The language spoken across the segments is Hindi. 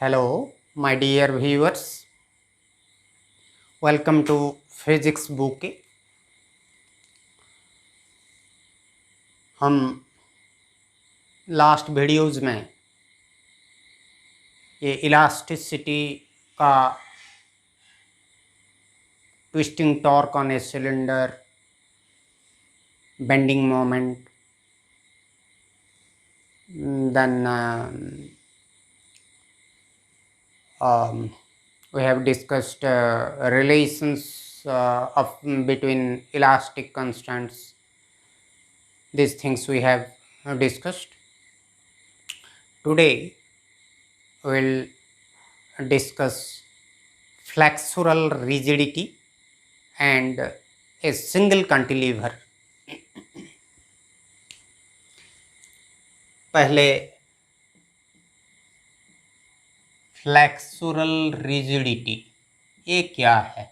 Hello, my dear viewers. Welcome to Physics Book. हम लास्ट वीडियोज़ में ये इलास्टिसिटी का twisting torque on a cylinder, bending moment, then we have discussed relations of between elastic constants. These things we have discussed. Today we'll discuss flexural rigidity and a single cantilever. पहले फ्लेक्सुरल रिजिडिटी ये क्या है?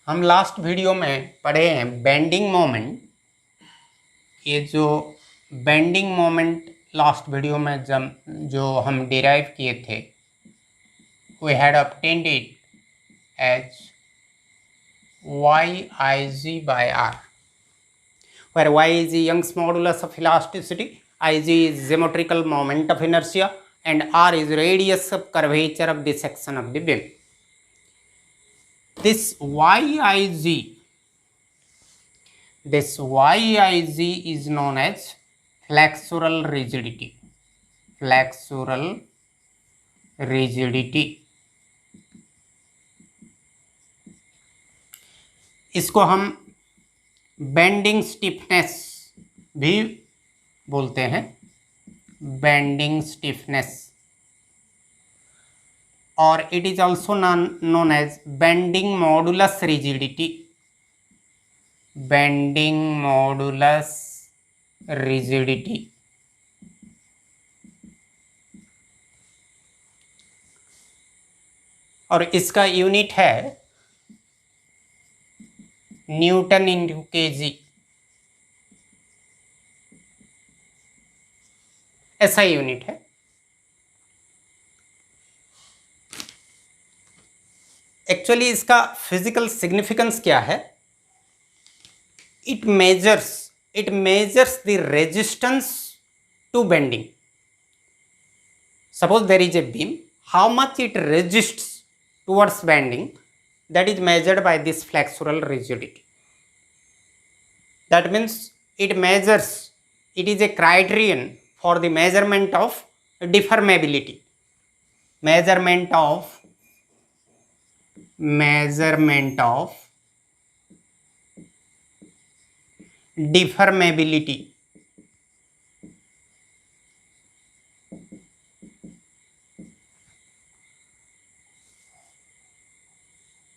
हम लास्ट वीडियो में पढ़े हैं बेंडिंग मोमेंट। ये जो बेंडिंग मोमेंट लास्ट वीडियो में जो हम डिराइव किए थे, we had obtained it as yIg by r, where y is the Young's modulus of elasticity, Ig is geometrical moment of inertia, and r is radius of curvature of the section of the beam. This yIg is known as flexural rigidity. Flexural rigidity. इसको हम बेंडिंग स्टिफनेस भी बोलते हैं, बेंडिंग स्टिफनेस, और it is also known as bending modulus rigidity. Bending modulus rigidity. और इसका यूनिट है न्यूटन इंटू केजी. ऐसा यूनिट है. एक्चुअली इसका फिजिकल सिग्निफिकेंस क्या है? It measures the resistance to bending. Suppose there is a beam, how much it resists towards bending, that is measured by this flexural rigidity. That means it is a criterion for the measurement of deformability. Measurement of deformability.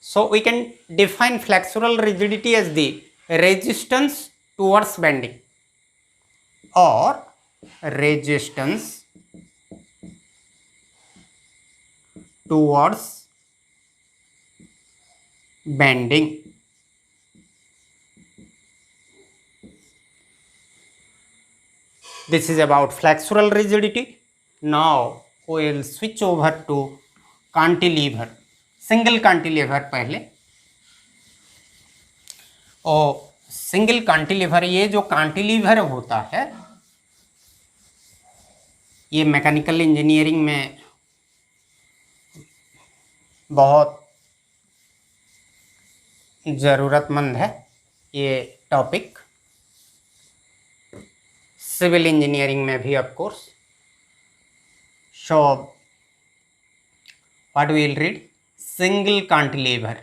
So we can define flexural rigidity as the resistance towards bending, or resistance towards bending. This is about flexural rigidity. Now we will switch over to cantilever. Single cantilever पहले. और सिंगल कांटिलीवर, ये जो कांटिलीवर होता है, ये मैकेनिकल इंजीनियरिंग में बहुत ज़रूरतमंद है ये टॉपिक. सिविल इंजीनियरिंग में भी of course. So what we will read? Single cantilever.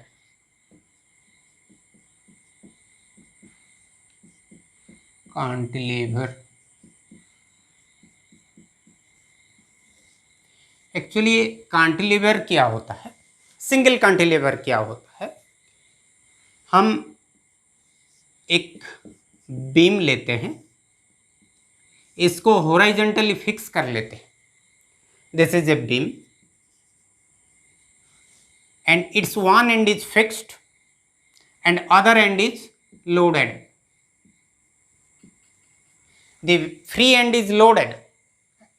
Actually cantilever क्या होता है? सिंगल कांटिलीवर क्या होता है? हम एक बीम लेते हैं, इसको हॉरिजॉन्टली फिक्स कर लेते हैं. This is a beam. and its one end is fixed and other end is loaded. The free end is loaded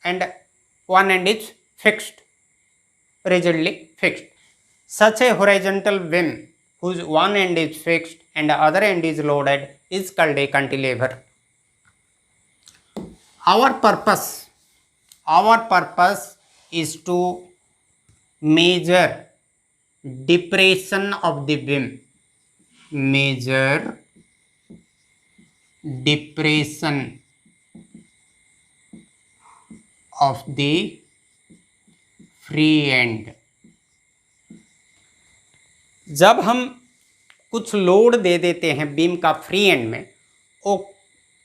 and one end is fixed, rigidly fixed. Such a horizontal beam whose one end is fixed and the other end is loaded is called a cantilever. Our purpose is to measure depression of the beam. Measure depression of the free end. जब हम कुछ लोड दे देते हैं बीम का फ्री एंड में, वो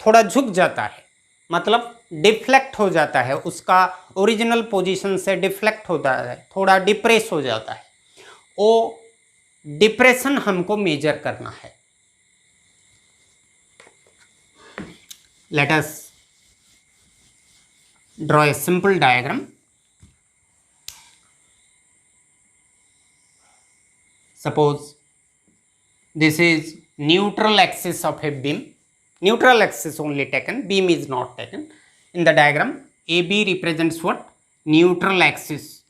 थोड़ा झुक जाता है, मतलब डिफ्लेक्ट हो जाता है, उसका ओरिजिनल पोजीशन से डिफ्लेक्ट होता है, थोड़ा डिप्रेस हो जाता है। वो डिप्रेशन हमको मेजर करना है। Let us draw a simple diagram. Suppose this is neutral axis of a beam, neutral axis only taken, beam is not taken. In the diagram, AB represents what? Neutral axis.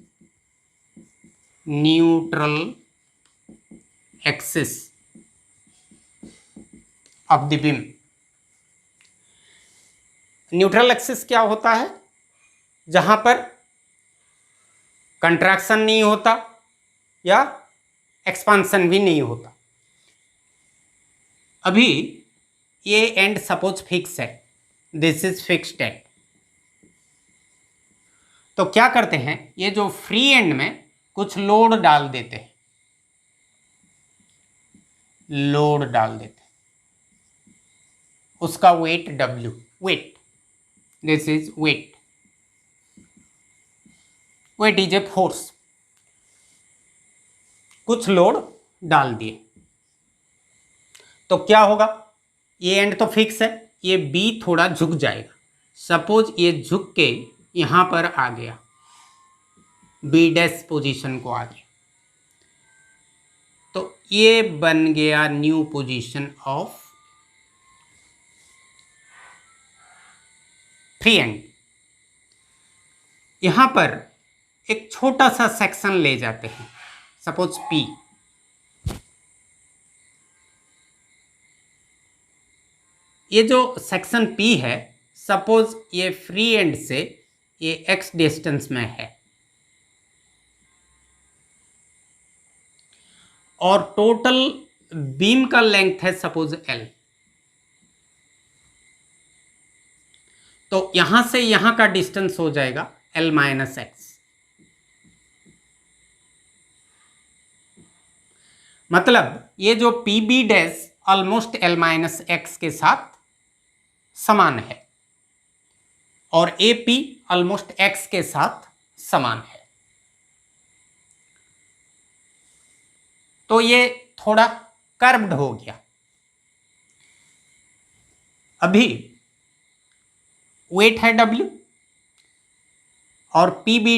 Neutral axis of the beam. Neutral axis क्या होता है? जहां पर कंट्रैक्शन नहीं होता या एक्सपांशन भी नहीं होता। अभी ये एंड सपोज फिक्स है, दिस इज फिक्स्ड एंड। तो क्या करते हैं, ये जो फ्री एंड में कुछ लोड डाल देते हैं, लोड डाल देते हैं, उसका weight W, weight, this is weight, weight is a force. कुछ लोड डाल दिए तो क्या होगा, ये एंड तो फिक्स है, ये B थोड़ा झुक जाएगा। सपोज ये झुक के यहां पर आ गया, B' पोजीशन को आ गया, तो ये बन गया new position of free and. यहां पर एक छोटा सा सेक्शन ले जाते हैं, सपोज P। ये जो सेक्शन P है, सपोज ये फ्री एंड से ये x डिस्टेंस में है और टोटल बीम का लेंथ है सपोज L। तो यहां से यहां का डिस्टेंस हो जाएगा L माइनस x। मतलब ये जो PB' almost L minus x के साथ समान है और AP ऑलमोस्ट x के साथ समान है। तो ये थोड़ा कर्व्ड हो गया। अभी वेट है W और PB'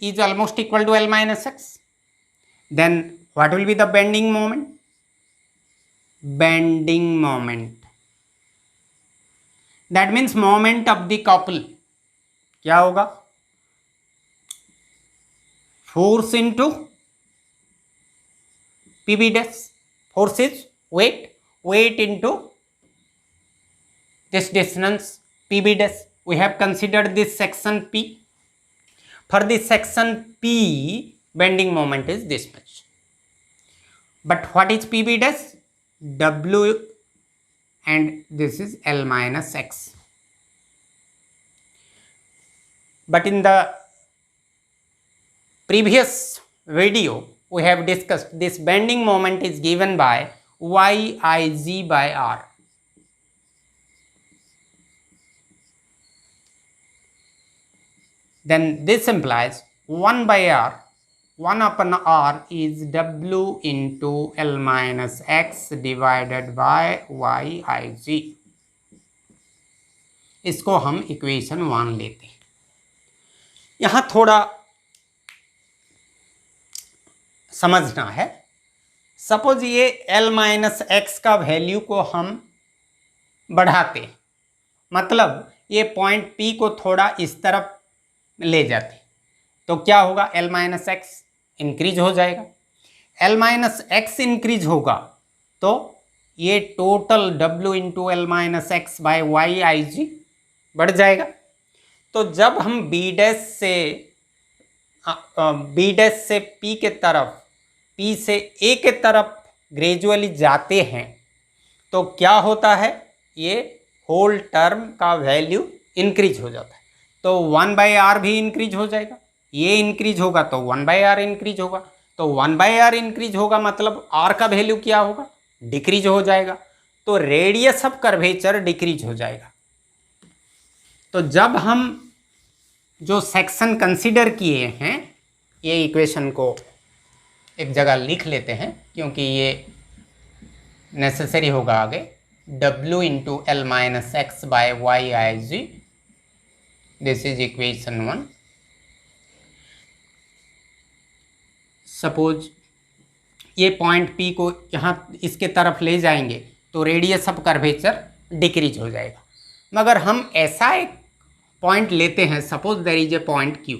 is almost equal to L minus x. Then what will be the bending moment? Bending moment. That means moment of the couple क्या होगा? Force into PB'. Force is weight. Weight into this distance PB'. We have considered this section P. For this section P, bending moment is this much. But what is PB'? W, and this is L minus x. But in the previous video, we have discussed this bending moment is given by YIG by R. Then this implies 1 by R, 1 upon R is W into L minus x divided by YIG. इसको हम इक्वेशन 1 लेते हैं। यहाँ थोड़ा समझना है। सपोज ये L माइनस एक्स का वैल्यू को हम बढ़ाते हैं, मतलब ये पॉइंट P को थोड़ा इस तरफ ले जाते, तो क्या होगा, L माइनस एक्स इंक्रीज हो जाएगा। L माइनस एक्स इंक्रीज होगा तो ये total W into L minus x by Y I G बढ़ जाएगा। तो जब हम B डैश से P के तरफ, P से A के तरफ ग्रेजुअली जाते हैं तो क्या होता है, ये होल टर्म का वैल्यू इंक्रीज हो जाता है। तो 1/r भी इंक्रीज हो जाएगा, ये इंक्रीज होगा तो 1/r इंक्रीज होगा, तो 1/r इंक्रीज होगा मतलब r का वैल्यू क्या होगा, डिक्रीज हो जाएगा। तो रेडियस ऑफ कर्वेचर डिक्रीज हो जाएगा। तो जब हम जो सेक्शन कंसीडर किए हैं, ये इक्वेशन को एक जगह लिख लेते हैं क्योंकि ये नेसेसरी होगा आगे। W into L minus x by Y I g, this is equation 1। Suppose ये पॉइंट P को यहाँ इसके तरफ ले जाएंगे तो रेडियस ऑफ कर्वेचर डिक्रीज हो जाएगा। मगर हम ऐसा एक पॉइंट लेते हैं, suppose there is a point Q,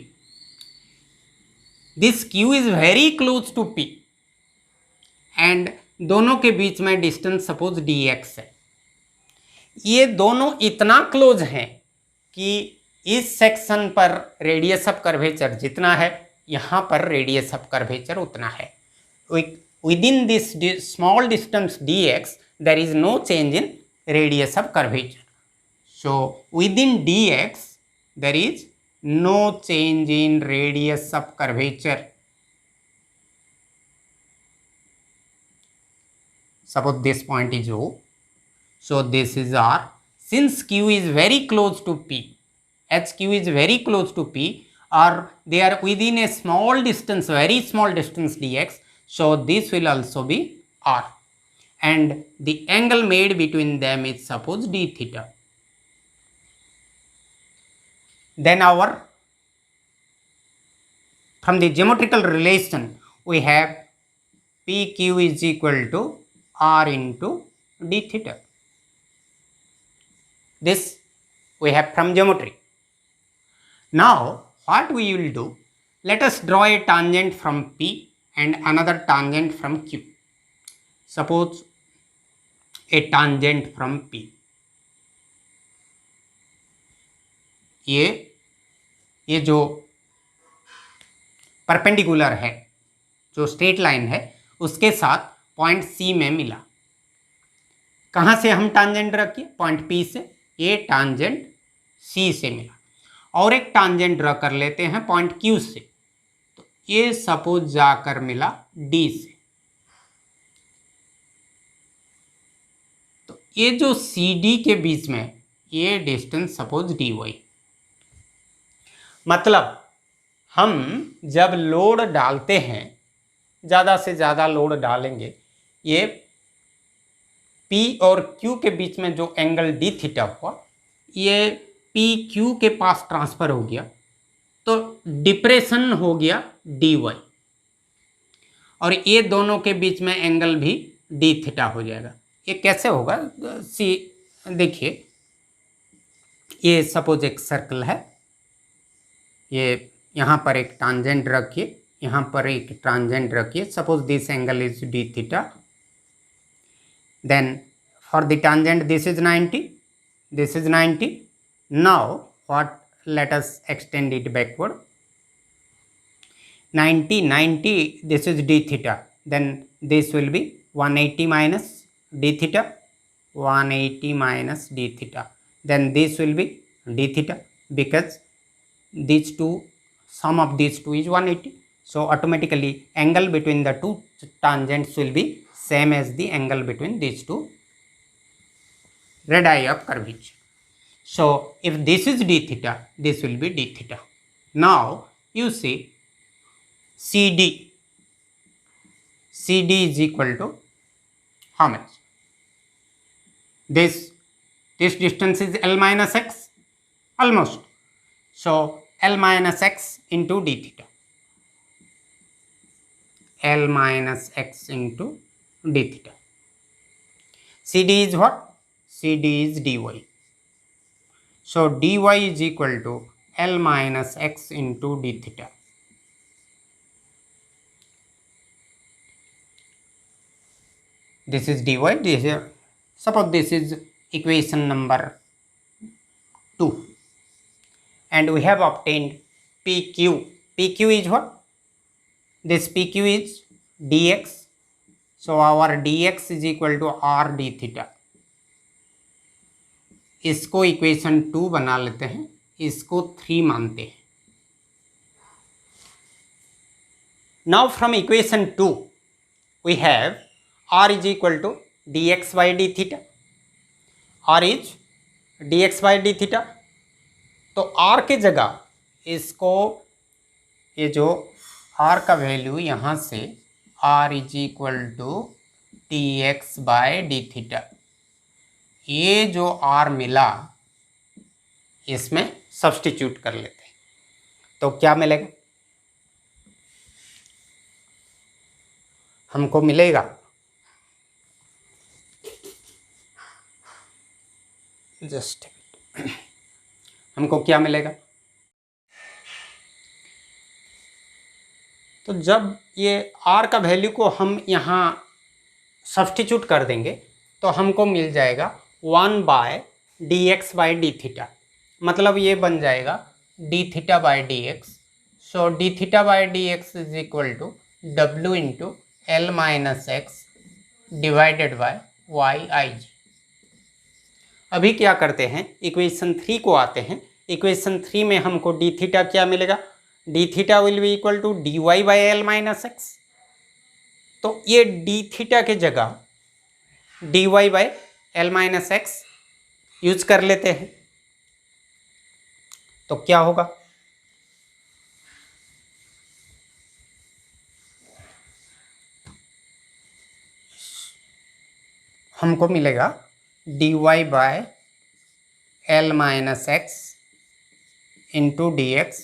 this Q is very close to P and दोनों के बीच में डिस्टेंस सपोज dx है। ये दोनों इतना क्लोज हैं कि इस सेक्शन पर रेडियस ऑफ कर्वेचर जितना है, यहाँ पर रेडियस ऑफ कर्वेचर उतना है। Within this small distance dx there is no change in radius of curvature. So within dx there is no change in radius of curvature. Suppose this point is O, so this is R. Since Q is very close to P, as Q is very close to P, or they are within a small distance, very small distance dx, so this will also be R, and the angle made between them is suppose d theta. Then from the geometrical relation we have PQ is equal to R into d theta. This we have from geometry. Now what we will do, let us draw a tangent from P and another tangent from Q. Suppose a tangent from P, ये जो परपेंडिकुलर है, जो स्ट्रेट लाइन है, उसके साथ पॉइंट C में मिला। कहाँ से हम टांजेंट रखिए, पॉइंट P से, ये टांजेंट C से मिला। और एक टांजेंट ड्रॉ कर लेते हैं पॉइंट Q से, तो ये सपोज जाकर मिला D से। तो ये जो CD के बीच में ये डिस्टेंस सपोज dy, मतलब हम जब लोड डालते हैं, ज़्यादा से ज़्यादा लोड डालेंगे, ये P और Q के बीच में जो एंगल d थीटा हुआ, ये P Q के पास ट्रांसफ़र हो गया तो डिप्रेशन हो गया dy, और ये दोनों के बीच में एंगल भी d थीटा हो जाएगा। ये कैसे होगा, देखिए, ये सपोज एक सर्कल है, ये यहाँ पर एक टांजेंट रखिए, यहाँ पर एक टांजेंट रखिए, suppose this angle is d theta, then for the tangent this is 90, this is 90. Now what, let us extend it backward, 90, this is d theta, then this will be 180 minus d theta, 180 minus d theta, then this will be d theta, because these two, sum of these two is 180, so automatically angle between the two tangents will be same as the angle between these two radii of curvature. So if this is d theta, this will be d theta. Now you see CD is equal to how much? This distance is L minus x, almost. So L minus x into d theta. L minus x into d theta. CD is what? CD is dy. So dy is equal to L minus x into d theta. This is dy. This is, suppose this is equation number 2, and we have obtained PQ. PQ is what? This PQ is dx. So our dx is equal to r d theta. इसको इक्वेशन 2 बना लेते हैं, इसको 3 मानते हैं. Now from equation 2 we have r is equal to dx by d theta. r is dx by d theta. तो r के जगह इसको, ये जो r का वैल्यू यहाँ से r is equal to dx by d theta, ये जो r मिला इसमें सब्स्टिट्यूट कर लेते हैं. तो क्या मिलेगा? हमको मिलेगा जस्ट हमको क्या मिलेगा? तो जब ये r का वैल्यू को हम यहाँ सब्स्टिट्यूट कर देंगे तो हमको मिल जाएगा 1 by D X by D theta. मतलब ये बन जाएगा D theta by D X. So D theta by D X is equal to W into L minus X divided by Y I G. अभी क्या करते हैं, इक्वेशन 3 को आते हैं. इक्वेशन 3 में हमको डी थीटा क्या मिलेगा? D theta will be equal to D Y by L minus X. तो ये डी थीटा के जगह D Y by L minus X use कर लेते हैं. तो क्या होगा? हमको मिलेगा D Y by L minus X into D X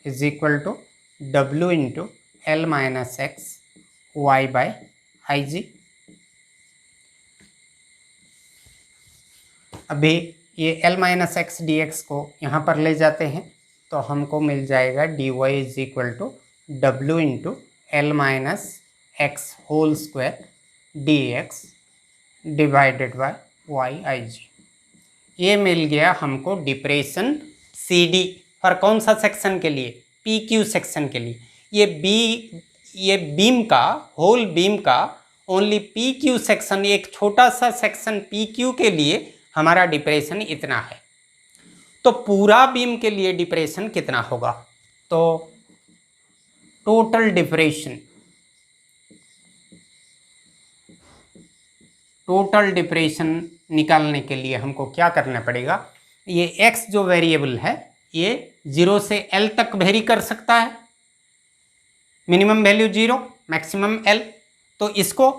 is equal to W into L minus X Y by I G. अभी ये L minus X D X को यहाँ पर ले जाते हैं तो हमको मिल जाएगा D Y is equal to W into L minus X whole square D X divided by Y I G. ये मिल गया हमको डिप्रेशन सी डी. और कौन सा सेक्शन के लिए? पी क्यू सेक्शन के लिए. ये बीम का, होल बीम का ओनली पी क्यू सेक्शन, एक छोटा सा सेक्शन पी क्यू के लिए हमारा डिप्रेशन इतना है. तो पूरा बीम के लिए डिप्रेशन कितना होगा? तो टोटल डिप्रेशन निकालने के लिए हमको क्या करना पड़ेगा? ये x जो वेरिएबल है ये 0 से L तक वेरी कर सकता है. Minimum value 0, maximum L. तो इसको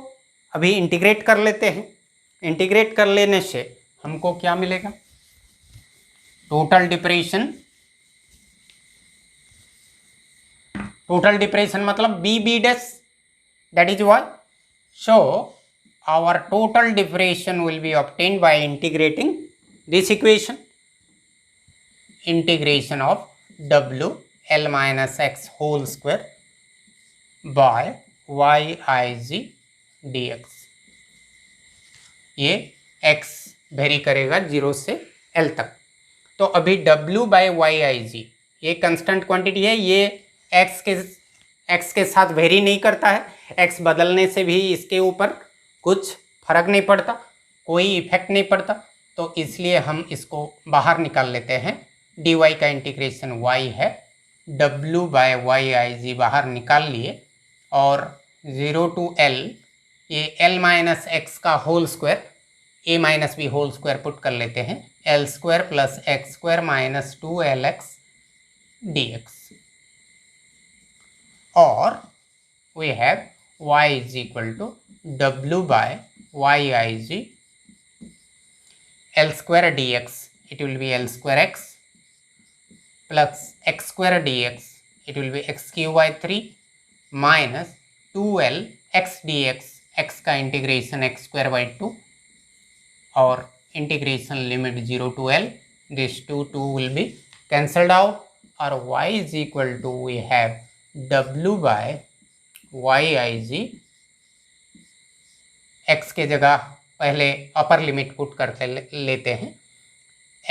अभी इंटीग्रेट कर लेते हैं. इंटीग्रेट कर लेने से हमको क्या मिलेगा? टोटल डिप्रेशन मतलब b b dash, that is y. So our total depression will be obtained by integrating this equation. Integration of w l minus x whole square by y I g dx. ये x वेरी करेगा 0 से l तक. तो अभी w by Y I G ये कंस्टेंट क्वांटिटी है. ये x के साथ वेरी नहीं करता है. x बदलने से भी इसके ऊपर कुछ फर्क नहीं पड़ता, कोई इफेक्ट नहीं पड़ता. तो इसलिए हम इसको बाहर निकाल लेते हैं. डी वाई का इंटीग्रेशन y है, w by Y I g बाहर निकाल लिए और 0 टू l ये l माइनस एक्स का whole square, a minus b whole square put कर लेते हैं. l square plus x square minus 2lx dx. और we have y is equal to w by Y I g l square D x, it will be l square x plus x square D x, it will B x Q by 3 minus 2L x dx, x का इंटीग्रेशन x स्क्वायर बाई 2 और integration limit 0 to L, this 2 will be cancelled out और y is equal to we have w by yig, x के जगह पहले अपर लिमिट पुट करते लेते हैं,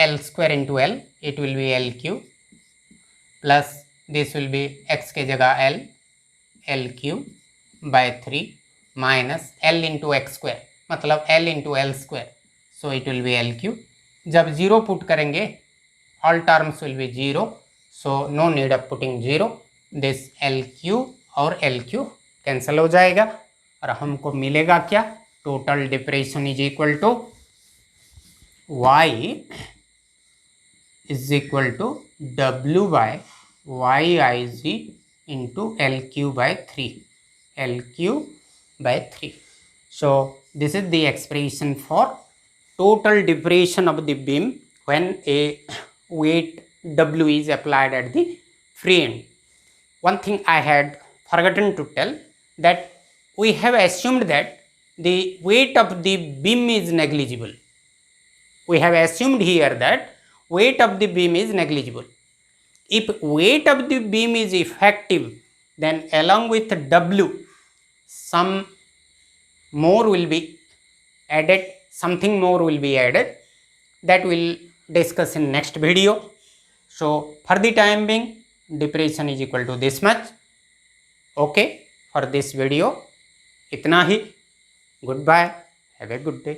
L square into L, it will be L q plus this will be x के जगह L q by 3 minus L into x square, मतलब L into l square, so it will be L q. जब जीरो पुट करेंगे all terms will be zero, so no need of putting zero, this L q और L क्यू कैंसिल हो जाएगा और हमको मिलेगा क्या, total depression is equal to y is equal to w by yig into L q by 3, L q by 3. So this is the expression for total depression of the beam when a weight W is applied at the free end. One thing I had forgotten to tell, that we have assumed that the weight of the beam is negligible. We have assumed here that weight of the beam is negligible. If weight of the beam is effective, then along with W, some more will be added, something more will be added, that we'll discuss in next video. So for the time being, depression is equal to this much. Okay, for this video इतना ही. Goodbye, have a good day.